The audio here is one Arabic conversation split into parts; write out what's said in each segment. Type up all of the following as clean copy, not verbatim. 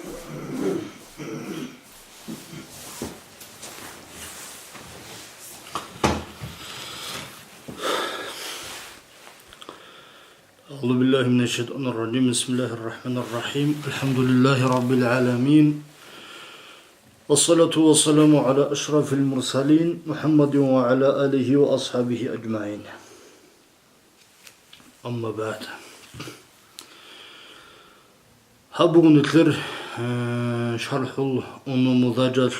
أعوذ بالله من الشيطان الرجيم. بسم الله الرحمن الرحيم. الحمد لله رب العالمين، والصلاة والسلام على أشرف المرسلين محمد وعلى آله وأصحابه أجمعين. أما بعد، هبون نتلر شرح ونموذجات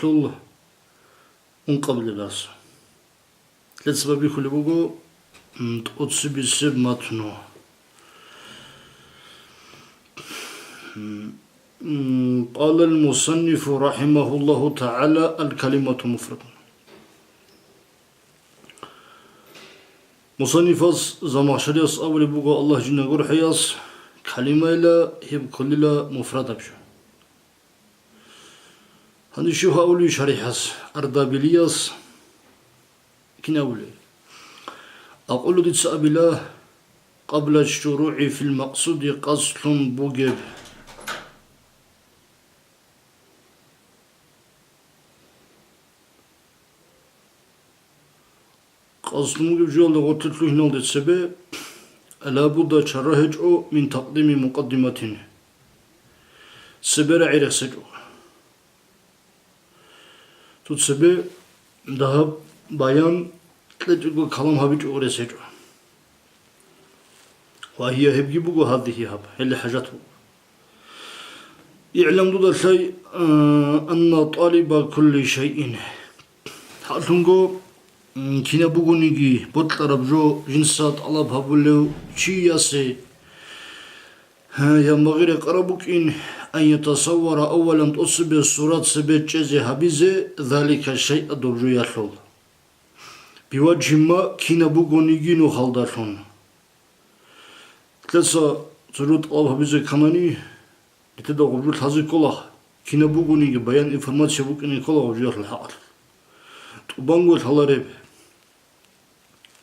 قبل الناس لسبب كل بوجو تقصي بسب متنو. قال المصنف رحمه الله تعالى: الكلمة مفرد. مصنف زماشريس أول بوجو الله جل جلاله كلمة لا هي كل لا مفردة بشو. هني شو هقولي شريحس أردابيلياس كنا أولي أقول دي تسأبله قبل الشروع في المقصود قصد بوجب. قصد بوجب جوال غوتت له هنا السبب لابد شرحه من تقديم مقدمة سبر عرق سجو تتسبب ذهب بيان تلتقو كلام هبيج أوري سجو، وهي هبجي بوجو هذه هب اللي حاجته يعلم ضد الشيء أن طالب كل شيء حالتنجو كنا بوجو نيجي بطلب جو جنسات الله بهبلو شيء يسي ينبغي قربك أن يتصور أولا تصب الصورات سبت جزء هبيزة ذلك الشيء الدرجو يحلو بوجه ما كنا بوجو نيجي نخلدشون ثلاثة زرود الله هبيزة كماني لتدا غبرت هذه كلها كنا بوجو نيجي بيان إنفورماتيا بوجو كلها وجيات الحال تبانغو الحلارب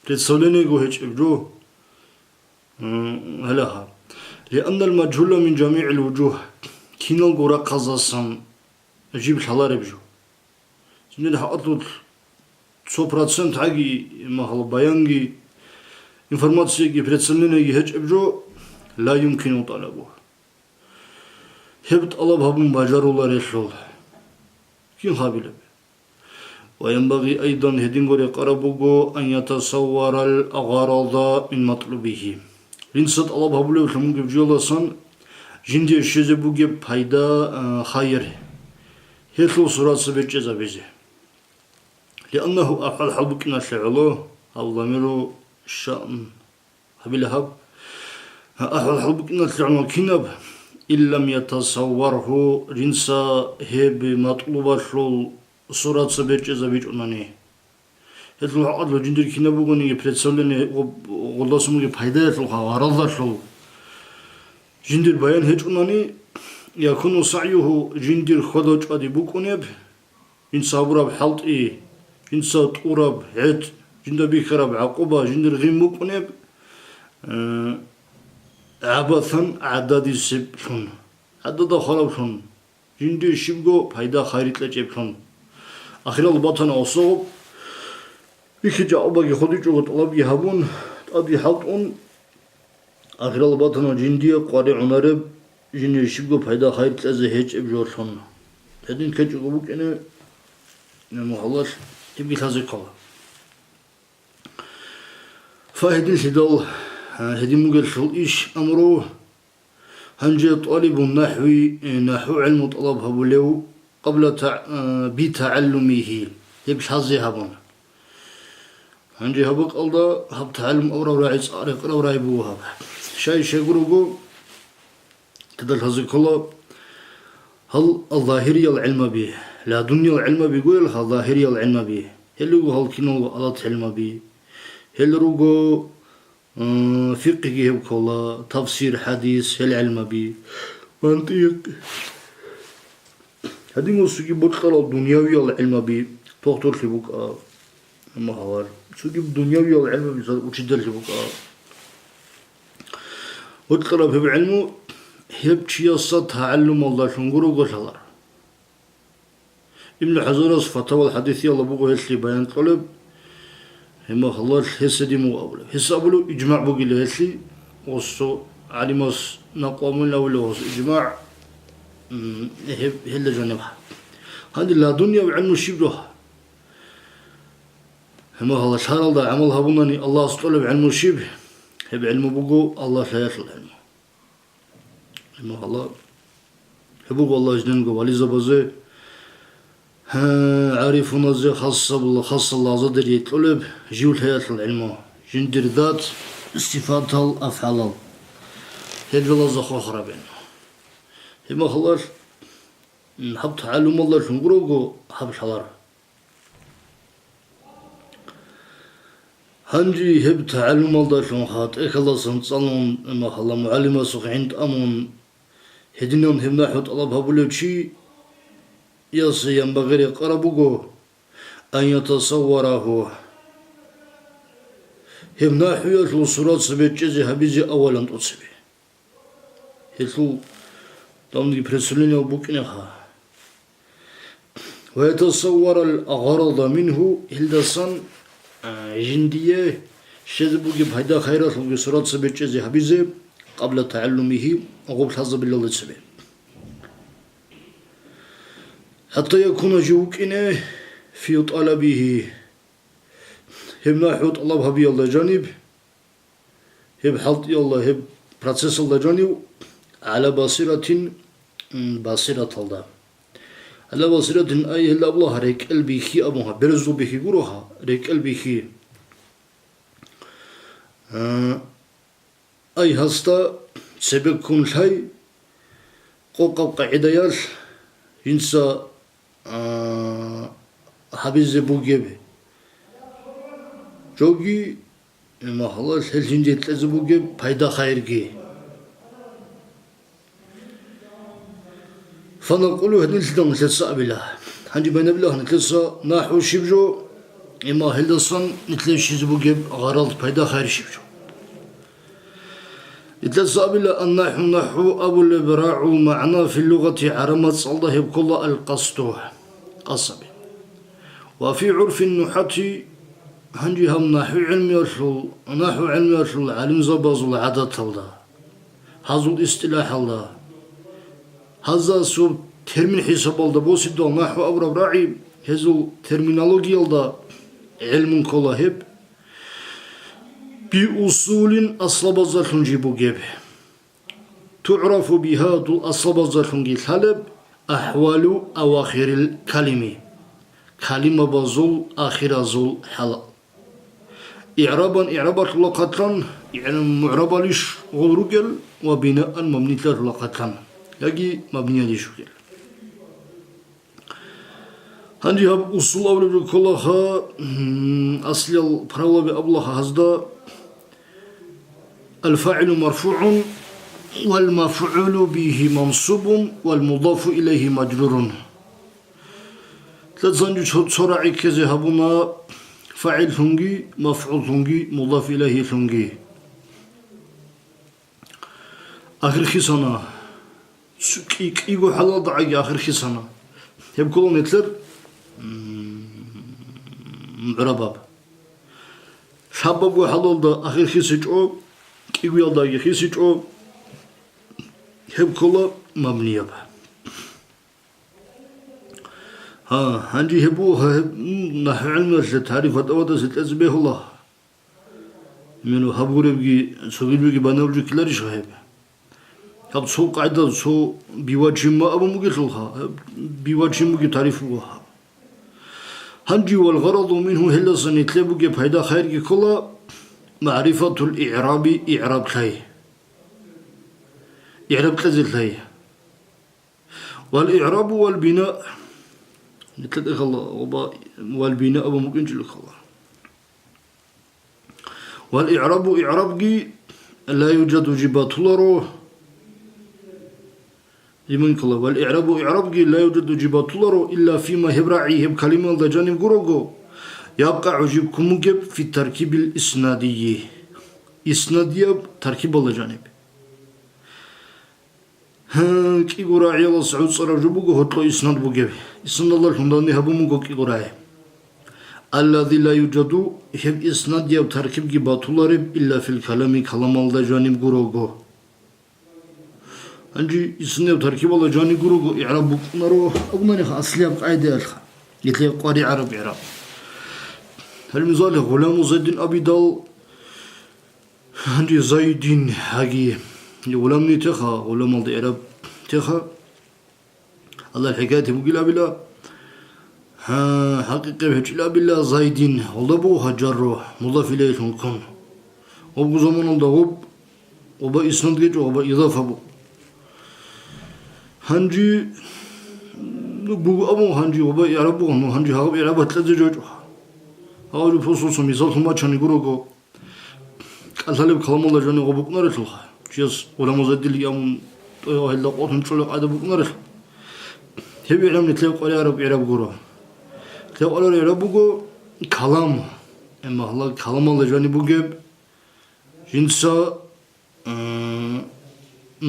تتصلني جو هيج إبرو هلاها لأن المجهول من جميع الوجوه كنا الجورا قزاسم أجيب الحلارب جو زين حاطط 100% حقي ما هو بيانجي إنفورماتيا جي تتصلني هيج إبرو لا يمكن طلبه هبت الله بهم بجارو الله رسول كين خابله. وينبغي أيضا هدينغوري قربوغو أن يتصور الأغراض من مطلوبه لنسات الله بهبلو تمونك بجولاسان جندي الشيزة بوغي بايدا خير هيتلو صورات سبيتش زبيزي لأنه أفعل حلبكنا الشعلو أو ضميرو الشأن هبلهب أفعل حلبكنا الشعلو كنب إن لم يتصوره جنسا هب مطلوبة صورات سبيتش زبيج أناني هذا عقد جندير كنا بقولني بتسولني والله سموه بهيدا الغرض شو جندير بيان هيج أناني يكون سعيه جندير خدوج أدي بقولني إن صبره بحلط إيه إن صطوره بعد جندير بيخرب بعقوبة جندير غيم بقولني عبثا عدد السبشون عدد خرابشون جندير شبقو بهيدا خيرت لجيبشون أخيرا البطن أصوب بيخجع أباقي خديجو طلب يهبون أدي حلطون أخيرا البطن جندية قاري عنارب جندي شبقو بحيدا خير تلازي هيج إبجورشون هدين كجو قبوك أنا محلاش تبقي تلازي قلا فهدين سيدال هدين مقال شلئيش أمرو هنجي طالب نحو علم طلب هبوليو قبل بتعلمه يبش هذي هبون هنجي هبوك الله هب تعلم أورا راعي صارق أورا راعي بوها شيء يقولوا تدل هذي كله هل الظاهري العلم به لا دنيا العلم بيقول هل ظاهري العلم به هل هو هل كنوا الله علم به هل رجو فقه بكلا تفسير حديث هل علم به منطق هذه موسيقى بطلة الدنيوية العلم بي تقدر تبوك ما هو موسيقى الدنيوية العلم بي وتقدر تبوك بطلة في علمه هب تشياسا تعلم الله شنقرو قشلر ابن حجر فتاوى الحديث يلا بقو هسلي بيان طلب هما خلاص هسدي مو أبلو هس أبلو إجماع بقي لهسلي وصو علماس نقوم ولا وصو إجماع هلا جانبها هذه لا دنيا وعلم الشبه هما خلاص هذا عملها بناني الله استطلب علم الشبه هب علم بقو الله لا يصل علمه هما خلاص هبقو الله جننقو ولي زبزي عارفون زي خاص الله زدر يطلب جيول حياة العلم جندر ذات استفادة الأفعال هذا الله زخو خرابين هما خلاص نحب تعلم الله شنقروقو حب شلار هنجي هب تعلم الله شنخات الله سنصلون اما خلا معلمة سوخ عند أمون هدنون هم نحو طلب هبولو شي يصي ينبغي قربوغو أن يتصوره هم نحو يشلو صورات سبيت جزي هبيزي أولا تصبي يشلو تمضي برسلين وبوكنها ويتصور الأغراض منه هلدسان جندية شذبوغي بهيدا خيرات وصورات سبيت جزي هبيزي قبل تعلمه وقبل حظ بالله سبي حتى يكون جوكنا في طلبه هم نحو طلبها بي الله جانب هم حط الله هم بروسيس الله جانب على بصيرة الله على بصيرة أي هلا الله ريك قلبي خي أبوها برزو بخي قروها ريك قلبي خي أي هستا سبكون شيء قوقا قاعدة ينسى حبيز بوجبه جوجي ما خلاص هل جندي تلزبوجب فايدة خيرجي فنقول هذا الدم تلصق بالله هنجي بين بالله نتلصق نحو شبجو إما هلصن نتلش زبوجب غرض فايدة خير شبجو يتلصق بالله النحو أبو الإبراع معناه في اللغة عرمت الله بكل القصده قصبي وفي عرف النحاة هنجي هم نحو علم يرسل علم زباز العادة الله هذا الاصطلاح الله هذا سوب ترمين حساب الله بوسيدو نحو أبو الإبراعي هذا ترمينولوجيا الله علم كلهب بأصول أصل بزرخن جيبو جيب تعرف بها دو أصل بزرخن جيب أحوال أواخر الكلمة كلمة بزول آخر زول حلق إعرابات لقطان يعني معربة ليش غلرقل وبناء مبني لقطان يجي مبنية ليش غير هندي هب أصول أولى كلها أصل البراوة بأبلها هزدا الفاعل مرفوع والمفعول به منصوب والمضاف إليه مجرور تلزنجو تسرعي كذا هبونا فاعل ثنجي مفعول ثنجي مضاف إليه ثنجي آخر خسانة إيجو حلال ضعي آخر خسانة يبكلون يتلر معرباب شباب وحلال ضع آخر خسجو إيجو يضعي خسجو يبكلا مبنية هنجي هبوها نحو علم تعريف هذا ستأزبيه الله منو هبوري بيجي سوغيل بيجي بانورجي كلاري شهيب هاد سو قاعدة سو بيواجه ما أبو مقيتلها بيواجه مقي تعريفوها هنجي والغرض منه هلا سنتلبو جي بهيدا خير كلا معرفة الإعراب إعراب خير إعراب تلزل هي والإعراب والبناء نتلقى الله والبناء أبو ممكن لك الله والإعراب إعراب جي لا يوجد جبات لرو لمن كلا والإعراب إعراب جي لا يوجد جبات لرو إلا فيما هبرعيه بكلمة الجانب جروجو يبقى عجيبكم مجب في التركيب الإسنادي إسنادية تركيب الجانب كي قراعي الله سعود صرف جبوكو هطلو إسناد بوكيبي إسناد الله شنداني هبو مكو كي قراعي الذي لا يوجد هب إسناد يب تركب جباتولار إلا في الكلام كلام الله جانب قروغو أنجي إسناد تركب الله جانب قروغو إعراب بكنارو أبناني أصلي بقاعدة الخ يتلي قاري عرب إعراب المثال غلام زيد أبي دال عندي زيدين هاجي غلام نتخا غلام الإعراب تخا الله الحكاية بقول بلا حقيقة بحجلا بالله زايدين والله بو هجره مضاف إليه ممكن وبو زمان الله وبا إسناد جيج وبا إضافة بو هنجي بو أبو هنجي وبا يعربو هنجي هاو يعربو تلاتة جوجو هاو جو فصوصو مثال ثم چاني قروغو قال كلام الله جاني وبو كنارتلو جيس ولا مزد لي أم هلا قوتن شلو عاد بو كنارتلو هبي علم نتلاقي قال يعرب يعرب قروغ تلاقي قال يعربو كلام أما الله كلام الله جاني بو جيب جنسا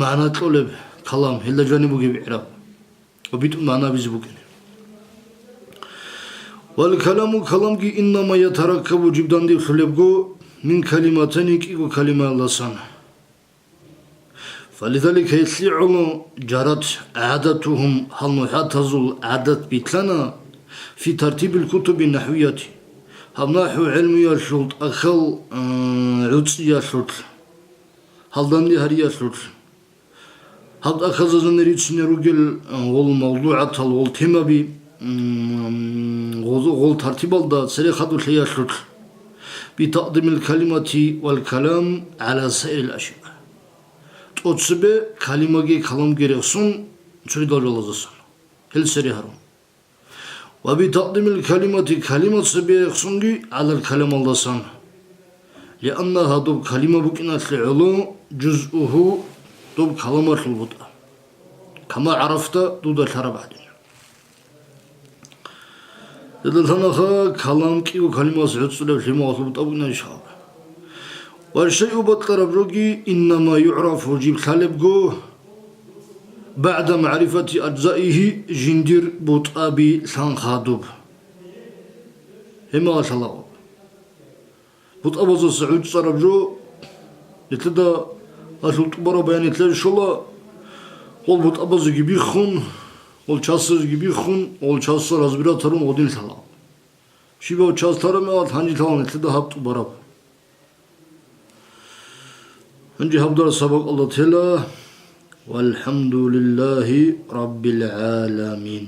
معنى طلب كلام هلا جاني بو جيب يعرب وبيت معنى بيزبو كني والكلام كلام كي إنما يتركب جبدان دي خلبكو من كلمتين كي كلمة لسان فلذلك يطلعون جرت عادتهم هل نحتزل عادت بيتلنا في ترتيب الكتب النحوية هل نحو علمي الشرط أخل عدسي الشرط هل دندي هري الشرط هل أخذ نريد سنرجل والموضوعات والتهمة بي غول ترتيب الدا سريخة الحياة الشرط بتقديم الكلمة والكلام على سائر الأشياء تقصبه كلمة كلام جريسون شوية جلازسون هل سريهرون وبتقديم الكلمة كلمة سبيخسون على الكلام اللسان لأن هذا كلمة بكنات العلو جزءه دوب كلمة البطء كما عرفت دود الحرب بعدين إذا تنخى كلام كي وكلمة سعود سلف لما أطلبت أبونا إشهاب والشيء بطلب رجي إنما يعرف وجيب خالبجو بعد معرفة أجزائه جندير بطابي ثان خادوب هما الله بطابة سعود صربجو يتلدا أشلت برا بيان يتلدا شلا قل بطابة زجبيخون قل شاسر زجبيخون قل شاسر أزبرا ترون ودين ثلا شيبا وشاس ترى ما هنجي ثان يتلدا هبط برا هنجي هبدر سبق الله تعالى والحمد لله رب العالمين.